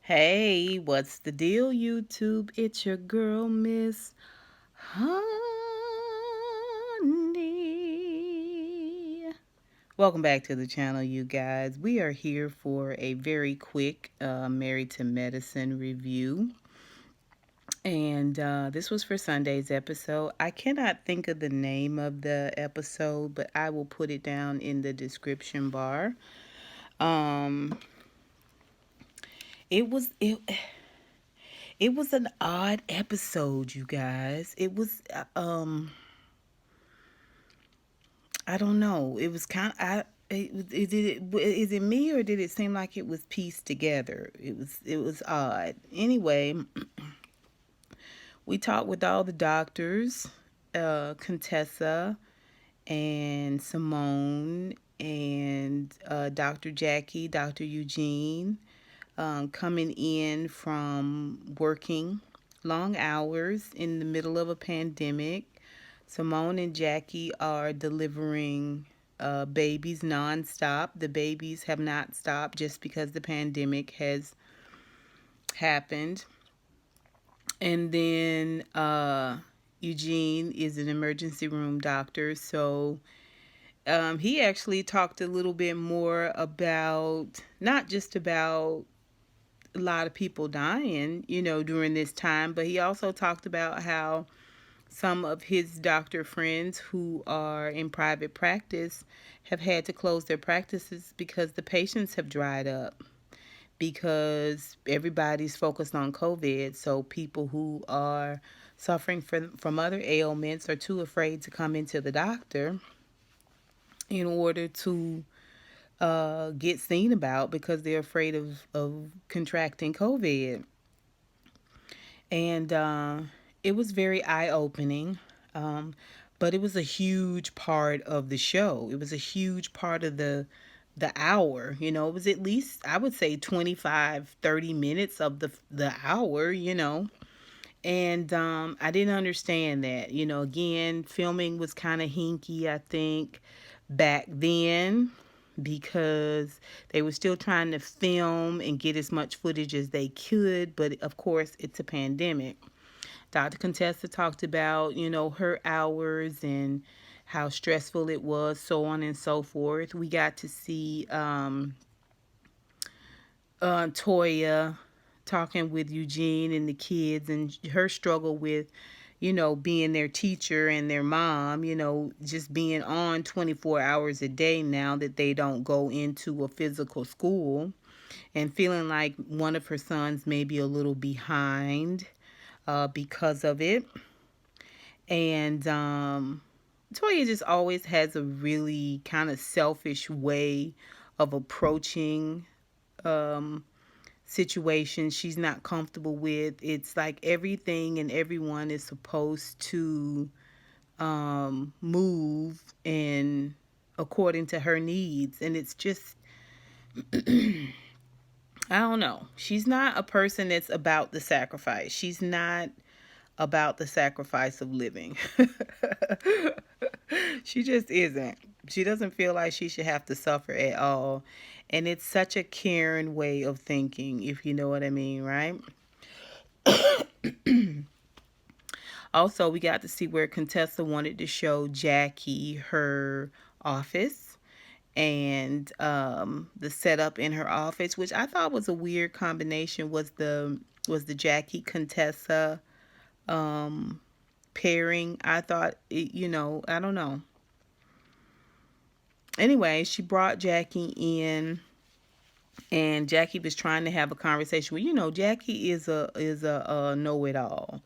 Hey, what's the deal, YouTube? It's your girl, Miss Honey. Welcome back to the channel, you guys. We are here for a very quick Married to Medicine review. And this was for Sunday's episode. I cannot think of the name of the episode, but I will put it down in the description bar. Um, it was it. It was an odd episode, you guys. It was I don't know. It was kind of is it me, or did it seem like it was pieced together? It was odd. Anyway, we talked with all the doctors, Contessa and Simone and Dr. Jackie, Dr. Eugene, coming in from working long hours in the middle of a pandemic. Simone and Jackie are delivering babies nonstop. The babies have not stopped just because the pandemic has happened. And then Eugene is an emergency room doctor, so he actually talked a little bit more about, not just about a lot of people dying, during this time, but he also talked about how some of his doctor friends who are in private practice have had to close their practices because the patients have dried up, because everybody's focused on COVID. So people who are suffering from other ailments are too afraid to come into the doctor in order to get seen about, because they're afraid of contracting COVID. And it was very eye-opening. But it was a huge part of the show. It was a huge part of the hour. It was at least, I would say, 25-30 minutes of the hour. And I didn't understand that. Again, filming was kind of hinky, I think, back then, because they were still trying to film and get as much footage as they could. But of course, it's a pandemic. Dr. Contessa talked about, her hours and how stressful it was, so on and so forth. We got to see Toya talking with Eugene and the kids, and her struggle with, being their teacher and their mom, just being on 24 hours a day now that they don't go into a physical school, and feeling like one of her sons may be a little behind because of it. And Toya just always has a really kind of selfish way of approaching um, situations she's not comfortable with. It's like everything and everyone is supposed to move and according to her needs. And it's just, I don't know. She's not a person that's about the sacrifice. She's not about the sacrifice of living. She just isn't. She doesn't feel like she should have to suffer at all. And it's such a Karen way of thinking, if you know what I mean, right? Also, we got to see where Contessa wanted to show Jackie her office and the setup in her office, which I thought was a weird combination. Was the Jackie Contessa pairing. I thought, I don't know. Anyway, she brought Jackie in, and Jackie was trying to have a conversation with, Jackie is a know-it-all,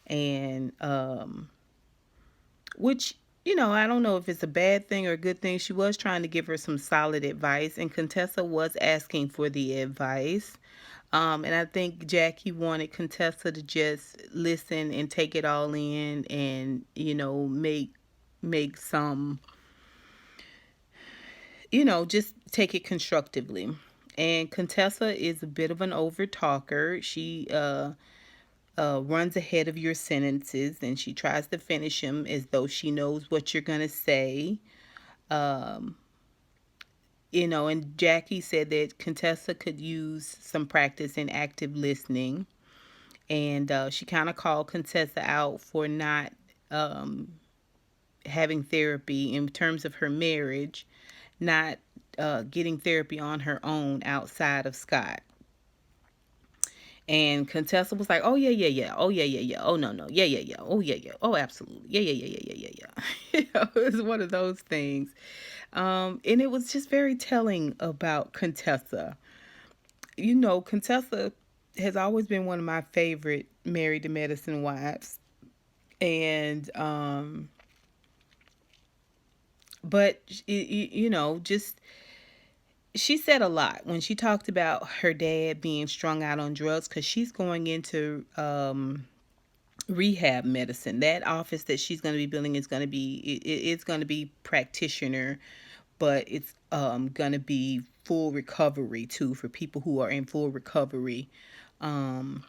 and which, I don't know if it's a bad thing or a good thing. She was trying to give her some solid advice, and Contessa was asking for the advice. And I think Jackie wanted Contessa to just listen and take it all in, and make some, just take it constructively. And Contessa is a bit of an over talker. She runs ahead of your sentences, and she tries to finish them as though she knows what you're gonna say. Um, and Jackie said that Contessa could use some practice in active listening. And she kind of called Contessa out for not um, having therapy in terms of her marriage, not getting therapy on her own outside of Scott. And Contessa was like, "Oh yeah, yeah, yeah. Oh yeah, yeah, yeah. Oh no, no. Yeah, yeah, yeah. Oh yeah, yeah. Oh absolutely. Yeah, yeah, yeah, yeah, yeah, yeah, yeah." It was one of those things. And it was just very telling about Contessa. Contessa has always been one of my favorite married to medicine wives. And but just she said a lot when she talked about her dad being strung out on drugs, because she's going into rehab medicine. That office that she's going to be building is going to be it's going to be practitioner, but it's going to be full recovery too, for people who are in full recovery, um,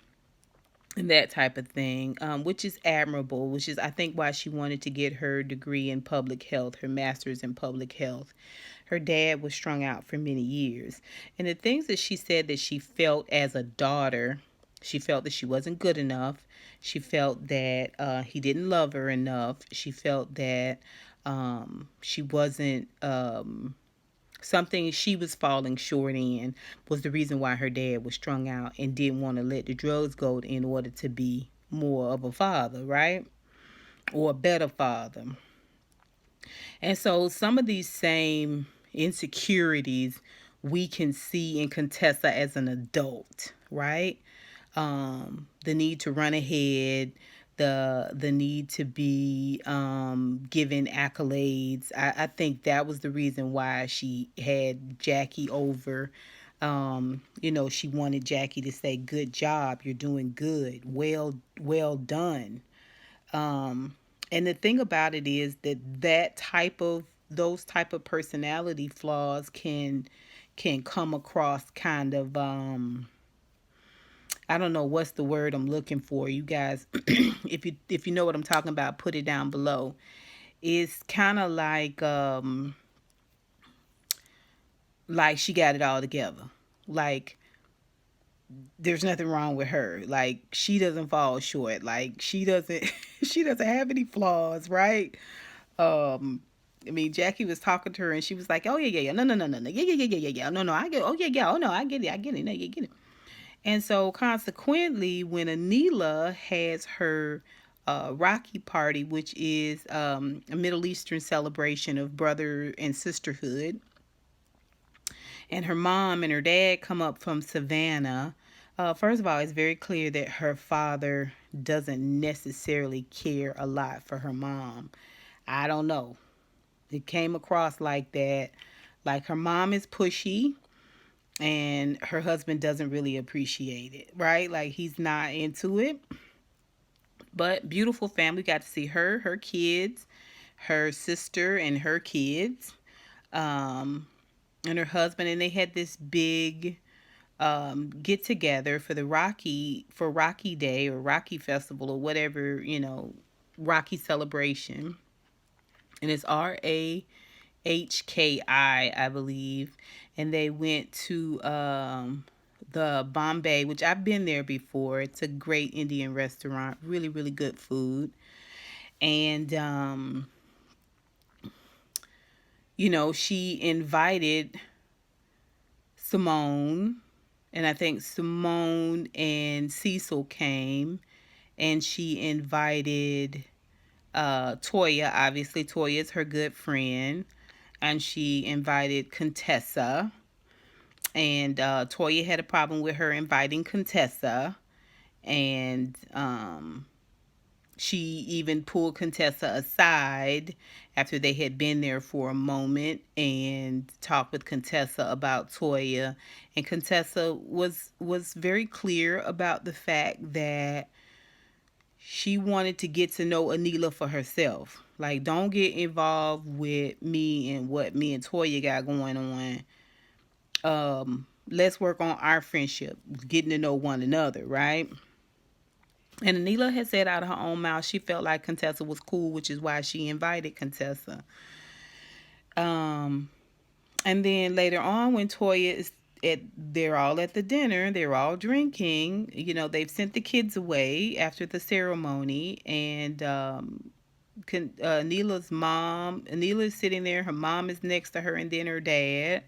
and that type of thing, which is admirable, which is I think why she wanted to get her degree in public health, her master's in public health. Her dad was strung out for many years, and the things that she said that she felt as a daughter, she felt that she wasn't good enough. She felt that he didn't love her enough. She felt that she wasn't something she was falling short in, was the reason why her dad was strung out and didn't want to let the drugs go in order to be more of a father, right? Or a better father. And so some of these same insecurities we can see in Contessa as an adult, right? The need to run ahead, the need to be given accolades. I think that was the reason why she had Jackie over. She wanted Jackie to say, "Good job, you're doing good, well done." And the thing about it is that those type of personality flaws can come across kind of I don't know what's the word I'm looking for. You guys, if you know what I'm talking about, put it down below. It's kind of like she got it all together. Like there's nothing wrong with her. Like she doesn't fall short. Like she doesn't she doesn't have any flaws, right? I mean, Jackie was talking to her and she was like, "Oh yeah, yeah, yeah, no, no, no, no, no, yeah, yeah, yeah, yeah, yeah, yeah, no, no, I get, oh yeah, yeah, oh no, I get it, no, you get it." And so consequently, when Anila has her Rocky party, which is a Middle Eastern celebration of brother and sisterhood, and her mom and her dad come up from Savannah. First of all, it's very clear that her father doesn't necessarily care a lot for her mom. I don't know. It came across like that. Like her mom is pushy and her husband doesn't really appreciate it, right? Like he's not into it. But beautiful family, got to see her kids, her sister and her kids, um, and her husband, and they had this big get together for Rocky Day or Rocky Festival or whatever, Rocky celebration. And it's RAHKI, I believe. And they went to the Bombay, which I've been there before. It's a great Indian restaurant, really, really good food. And, she invited Simone, and I think Simone and Cecil came, and she invited Toya. Obviously, Toya is her good friend, and she invited Contessa. And Toya had a problem with her inviting Contessa, and she even pulled Contessa aside after they had been there for a moment and talked with Contessa about Toya. And Contessa was very clear about the fact that she wanted to get to know Anila for herself. Like, don't get involved with me and what me and Toya got going on. Let's work on our friendship, getting to know one another, right? And Anila had said out of her own mouth she felt like Contessa was cool, which is why she invited Contessa. And then later on, when Toya is they're all at the dinner, they're all drinking. You know, they've sent the kids away after the ceremony, and Neela's sitting there. Her mom is next to her, and then her dad.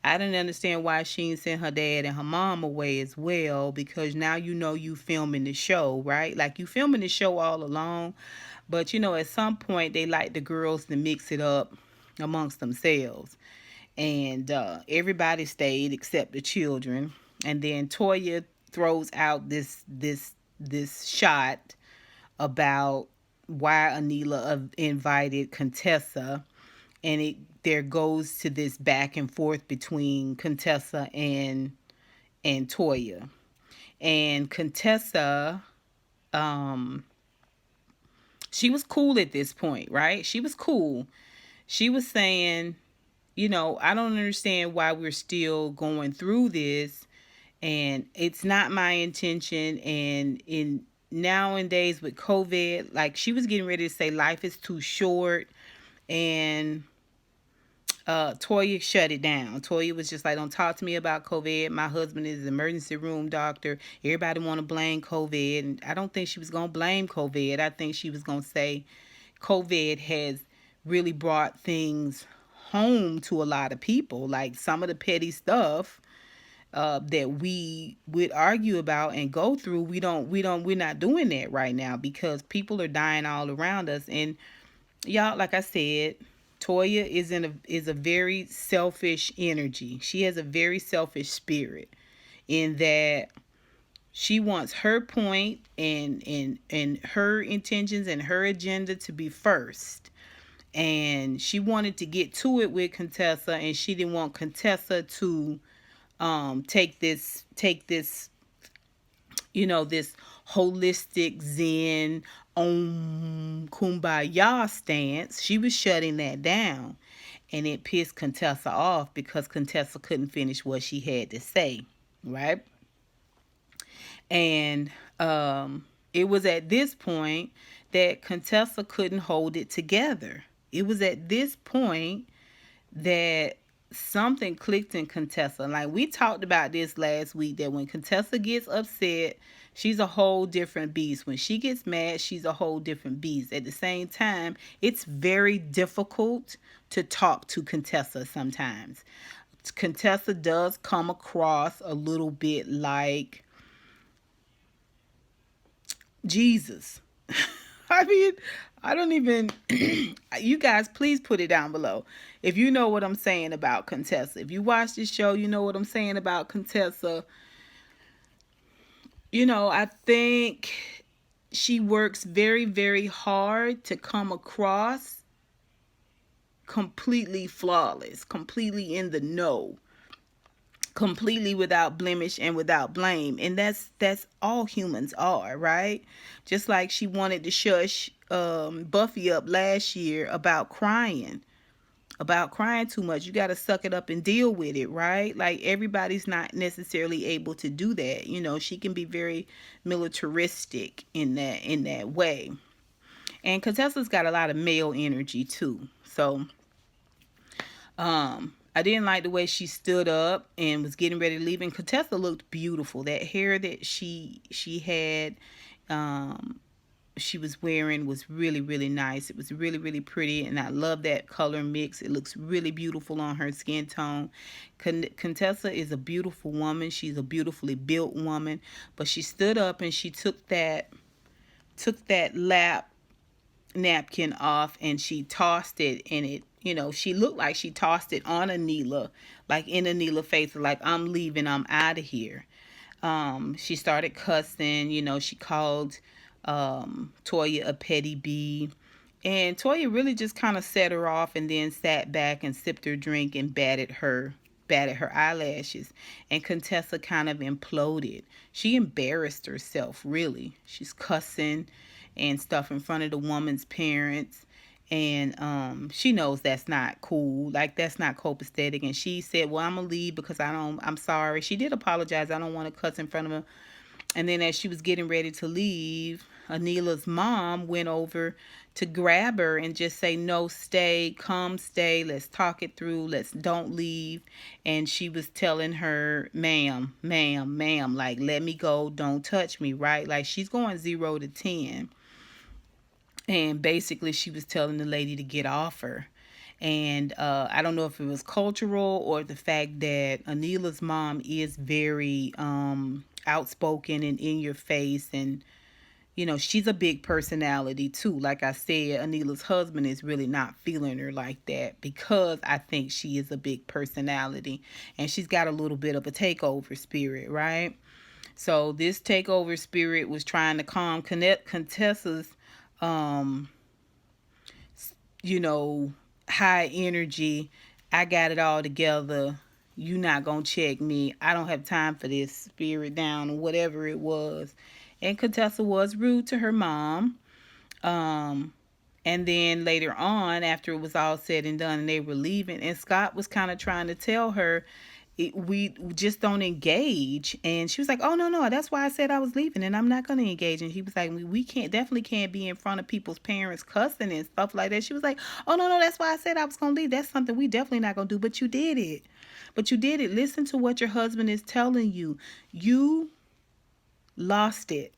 I didn't understand why she didn't send her dad and her mom away as well, because now you know you filming the show, right? Like, you filming the show all along, but you know, at some point they like the girls to mix it up amongst themselves. And everybody stayed except the children. And then Toya throws out this shot about why Anila invited Contessa, and it there goes to this back and forth between Contessa and Toya. And Contessa, um, she was cool at this point, right? She was cool. She was saying, you know, I don't understand why we're still going through this, and it's not my intention. And in nowadays with COVID, like, she was getting ready to say life is too short, and Toya shut it down. Toya was just like, don't talk to me about COVID. My husband is an emergency room doctor. Everybody want to blame COVID. And I don't think she was going to blame COVID. I think she was going to say COVID has really brought things home to a lot of people. Like, some of the petty stuff that we would argue about and go through, we're not doing that right now, because people are dying all around us. And y'all, like I said, Toya is a very selfish energy. She has a very selfish spirit, in that she wants her point and her intentions and her agenda to be first. And she wanted to get to it with Contessa, and she didn't want Contessa to take this this holistic Zen kumbaya stance. She was shutting that down, and it pissed Contessa off, because Contessa couldn't finish what she had to say, right? And it was at this point that Contessa couldn't hold it together. It was at this point that something clicked in Contessa. Like, we talked about this last week, that when Contessa gets upset, she's a whole different beast. When she gets mad, she's a whole different beast. At the same time, it's very difficult to talk to Contessa sometimes. Contessa does come across a little bit like Jesus. I mean, I don't even. You guys, please put it down below if you know what I'm saying about Contessa. If you watch this show, you know what I'm saying about Contessa. You know, I think she works very, very hard to come across completely flawless, completely in the know, completely without blemish and without blame. And that's all humans are, right? Just like she wanted to shush Buffy up last year about crying too much. You got to suck it up and deal with it, right? Like, everybody's not necessarily able to do that. You know, she can be very militaristic in that way. And Contessa's got a lot of male energy too. So I didn't like the way she stood up and was getting ready to leave. And Contessa looked beautiful. That hair that she had, she was wearing, was really, really nice. It was really, really pretty, and I love that color mix. It looks really beautiful on her skin tone. Contessa is a beautiful woman. She's a beautifully built woman, but she stood up and she took that lap napkin off, and she tossed it, and it, she looked like she tossed it on Anila, like in Anila's face, like, I'm leaving, I'm out of here. She started cussing. She called Toya a petty bee, and Toya really just kind of set her off, and then sat back and sipped her drink and batted her eyelashes. And Contessa kind of imploded. She embarrassed herself, really. She's cussing and stuff in front of the woman's parents, and she knows that's not cool. Like, that's not copacetic. And she said, well, I'm gonna leave because I'm sorry. She did apologize. I don't want to cuss in front of And then as she was getting ready to leave, Anila's mom went over to grab her and just say, no, stay, come stay, let's talk it through, let's don't leave. And she was telling her, ma'am, ma'am, ma'am, like, let me go, don't touch me, right? Like, she's going 0 to 10. And basically she was telling the lady to get off her. And I don't know if it was cultural or the fact that Anila's mom is very outspoken and in your face, and she's a big personality too. Like I said, Anila's husband is really not feeling her like that because I think she is a big personality and she's got a little bit of a takeover spirit, right? So this takeover spirit was trying to calm Contessa's um you know, high energy. I got it all together. You not gonna check me. I don't have time for this, spirit down or whatever it was. And Contessa was rude to her mom. Um, and then later on, after it was all said and done and they were leaving, and Scott was kind of trying to tell her, we just don't engage. And she was like, oh, no, no, that's why I said I was leaving and I'm not going to engage. And he was like, we can't, definitely can't be in front of people's parents cussing and stuff like that. She was like, oh, no, no, that's why I said I was going to leave. That's something we definitely not going to do. But you did it. But you did it. Listen to what your husband is telling you. You lost it.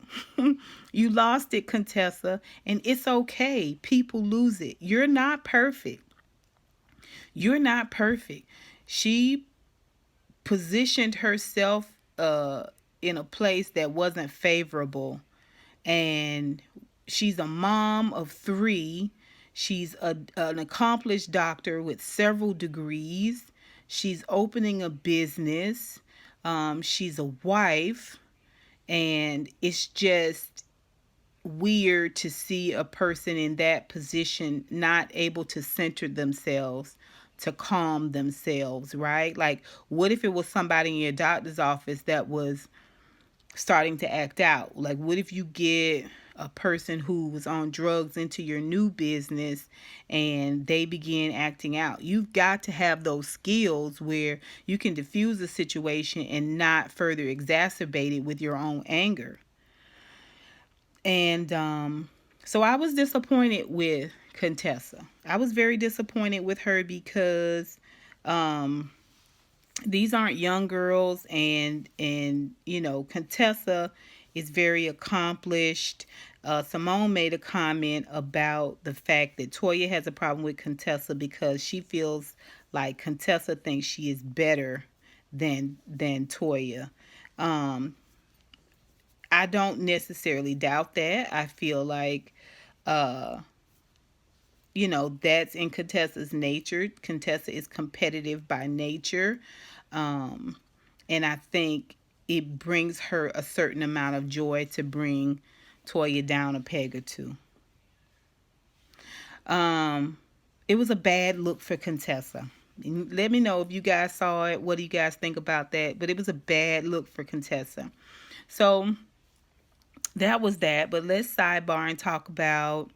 You lost it, Contessa. And it's okay. People lose it. You're not perfect. You're not perfect. She positioned herself in a place that wasn't favorable. And she's a mom of 3. She's an accomplished doctor with several degrees. She's opening a business. She's a wife. And it's just weird to see a person in that position not able to center themselves, to calm themselves, right? Like, what if it was somebody in your doctor's office that was starting to act out? Like, what if you get a person who was on drugs into your new business and they begin acting out? You've got to have those skills where you can diffuse the situation and not further exacerbate it with your own anger. And so I was disappointed with Contessa. I was very disappointed with her because these aren't young girls, and Contessa is very accomplished. Simone made a comment about the fact that Toya has a problem with Contessa because she feels like Contessa thinks she is better than Toya. Um, I don't necessarily doubt that. I feel like, uh, that's in Contessa's nature. Contessa is competitive by nature. Um, and I think it brings her a certain amount of joy to bring Toya down a peg or two. Um, it was a bad look for Contessa. Let me know if you guys saw it. What do you guys think about that? But it was a bad look for Contessa. So that was that. But let's sidebar and talk about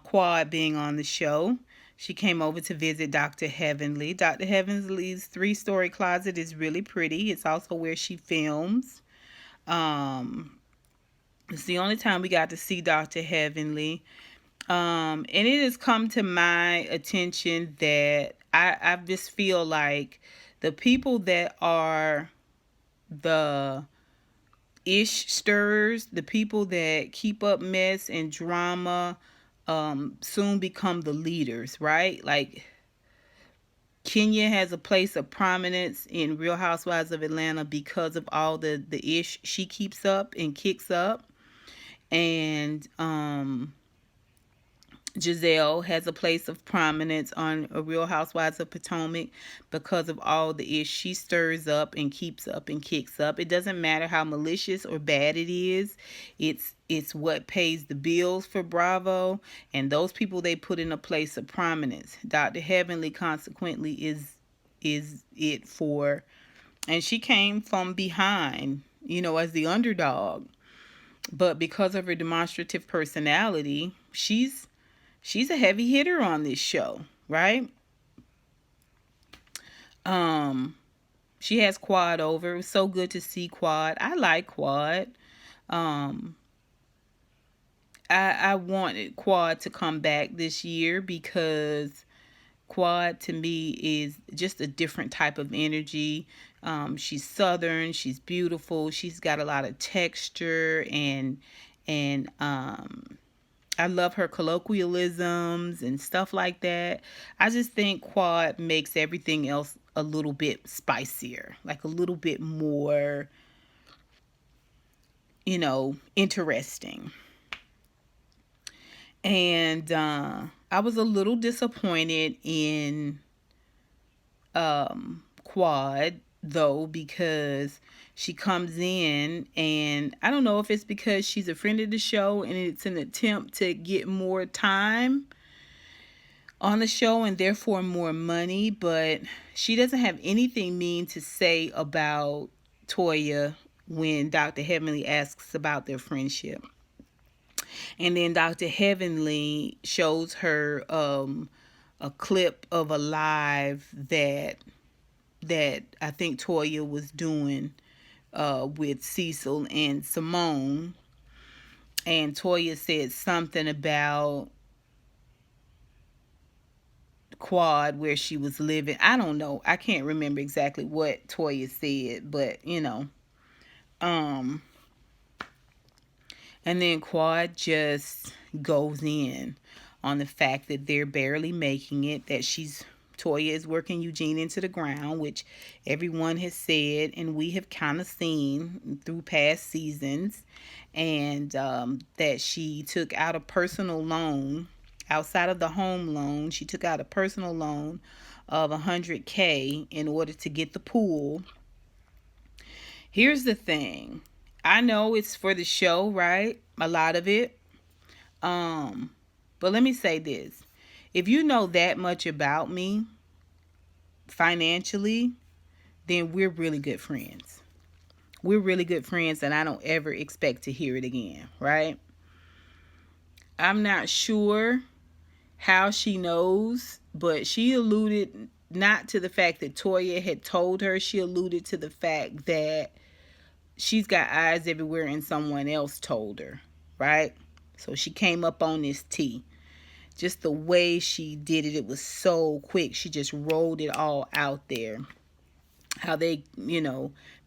Quad being on the show. She came over to visit Dr. Heavenly. Dr. Heavenly's 3-story closet is really pretty. It's also where she films. It's the only time we got to see Dr. Heavenly. And it has come to my attention that I just feel like the people that are the ish stirrers, the people that keep up mess and drama, soon become the leaders, right? Like, Kenya has a place of prominence in Real Housewives of Atlanta because of all the ish she keeps up and kicks up. And Giselle has a place of prominence on a Real Housewives of Potomac because of all the ish she stirs up and keeps up and kicks up. It doesn't matter how malicious or bad it is. It's what pays the bills for Bravo, and those people they put in a place of prominence. Dr. Heavenly consequently is it for, and she came from behind, as the underdog. But because of her demonstrative personality, she's a heavy hitter on this show, right? She has Quad over. It was so good to see Quad. I like Quad. Um, I wanted Quad to come back this year because Quad to me is just a different type of energy. She's southern, she's beautiful, she's got a lot of texture, and I love her colloquialisms and stuff like that. I just think Quad makes everything else a little bit spicier, like a little bit more, interesting. And I was a little disappointed in Quad though, because she comes in, and I don't know if it's because she's a friend of the show and it's an attempt to get more time on the show and therefore more money, but she doesn't have anything mean to say about Toya when Dr. Heavenly asks about their friendship. And then Dr. Heavenly shows her a clip of a live that I think Toya was doing with Cecil and Simone. And Toya said something about Quad where she was living. I don't know. I can't remember exactly what Toya said, but um and then Quad just goes in on the fact that they're barely making it, that Toya is working Eugene into the ground, which everyone has said and we have kind of seen through past seasons, and that she took out a personal loan outside of the home loan. She took out a personal loan of $100K in order to get the pool. Here's the thing. I know it's for the show, right? A lot of it. But let me say this. If you know that much about me financially, then we're really good friends. We're really good friends, and I don't ever expect to hear it again, right? I'm not sure how she knows, but she alluded not to the fact that Toya had told her. She alluded to the fact that she's got eyes everywhere and someone else told her, right? So she came up on this tea. Just the way she did it, it was so quick. She just rolled it all out there. How they,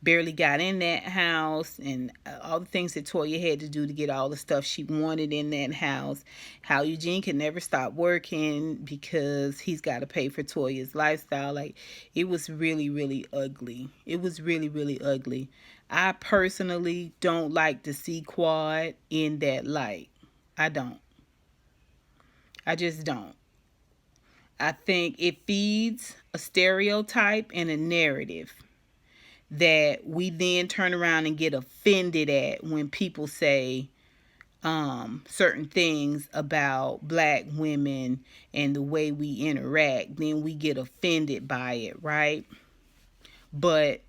barely got in that house, and all the things that Toya had to do to get all the stuff she wanted in that house. How Eugene could never stop working because he's got to pay for Toya's lifestyle. Like, it was really, really ugly. It was really, really ugly. I personally don't like to see Quad in that light. I don't. I just don't. I think it feeds a stereotype and a narrative that we then turn around and get offended at when people say certain things about black women and the way we interact. Then we get offended by it, right? But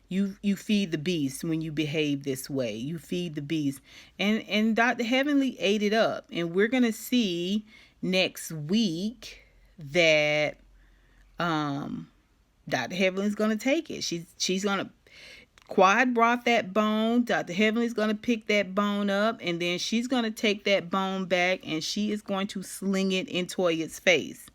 you feed the beast when you behave this way. You feed the beast. And Dr. Heavenly ate it up. And we're going to see next week that Dr. Heavenly's going to take it. She's going to Quad brought that bone. Dr. Heavenly's going to pick that bone up, and then she's going to take that bone back and she is going to sling it in Toya's face.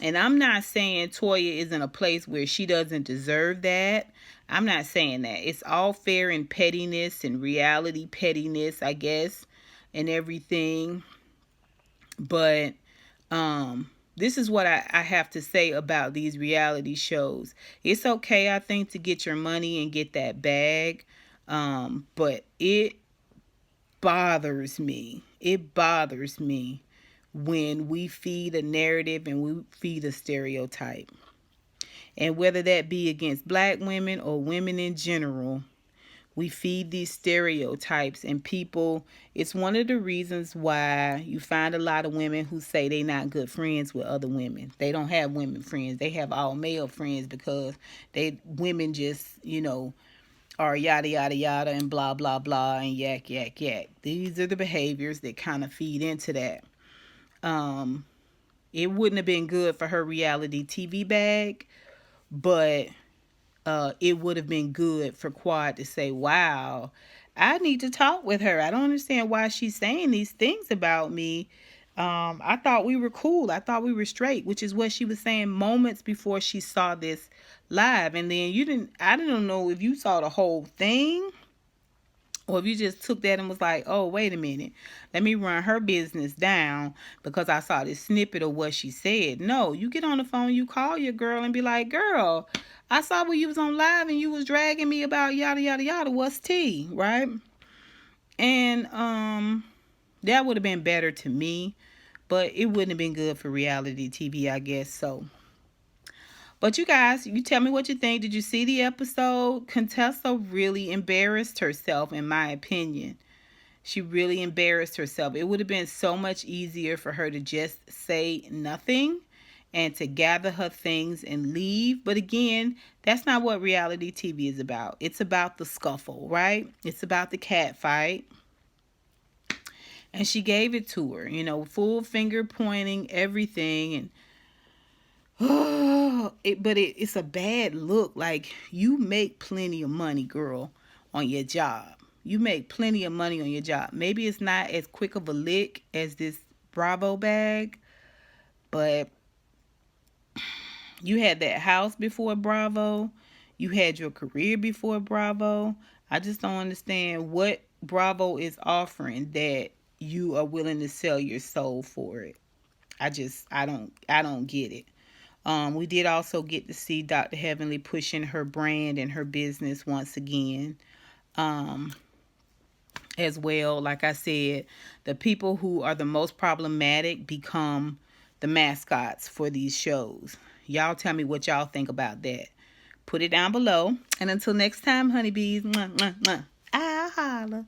And I'm not saying Toya is in a place where she doesn't deserve that. I'm not saying that. It's all fair in pettiness and reality pettiness, I guess, and everything. But this is what I have to say about these reality shows. It's okay, I think, to get your money and get that bag. But it bothers me. It bothers me when we feed a narrative and we feed a stereotype. And whether that be against black women or women in general, we feed these stereotypes, and people, it's one of the reasons why you find a lot of women who say they're not good friends with other women. They don't have women friends. They have all male friends because women just, are yada, yada, yada, and blah, blah, blah, and yak, yak, yak. These are the behaviors that kind of feed into that. It wouldn't have been good for her reality TV bag, but it would have been good for Quad to say, wow, I need to talk with her. I don't understand why she's saying these things about me. I thought we were cool. I thought we were straight, which is what she was saying moments before she saw this live. And then I didn't know if you saw the whole thing or if you just took that and was like, oh, wait a minute, let me run her business down because I saw this snippet of what she said. No, you get on the phone, you call your girl and be like, girl, I saw when you was on live and you was dragging me about yada, yada, yada. What's tea, right? And that would have been better to me, but it wouldn't have been good for reality TV, I guess. So, but you guys, you tell me what you think. Did you see the episode? Contessa really embarrassed herself, in my opinion. She really embarrassed herself. It would have been so much easier for her to just say nothing and to gather her things and leave. But again, that's not what reality TV is about. It's about the scuffle, right? It's about the cat fight. And she gave it to her, full finger pointing, everything. And it's a bad look. Like, you make plenty of money, girl, on your job. You make plenty of money on your job. Maybe it's not as quick of a lick as this Bravo bag, but you had that house before Bravo. You had your career before Bravo. I just don't understand what Bravo is offering that you are willing to sell your soul for it. I don't get it. We did also get to see Dr. Heavenly pushing her brand and her business once again. As well, like I said, the people who are the most problematic become the mascots for these shows. Y'all tell me what y'all think about that. Put it down below. And until next time, honeybees, mwah, mwah, mwah. I'll holla.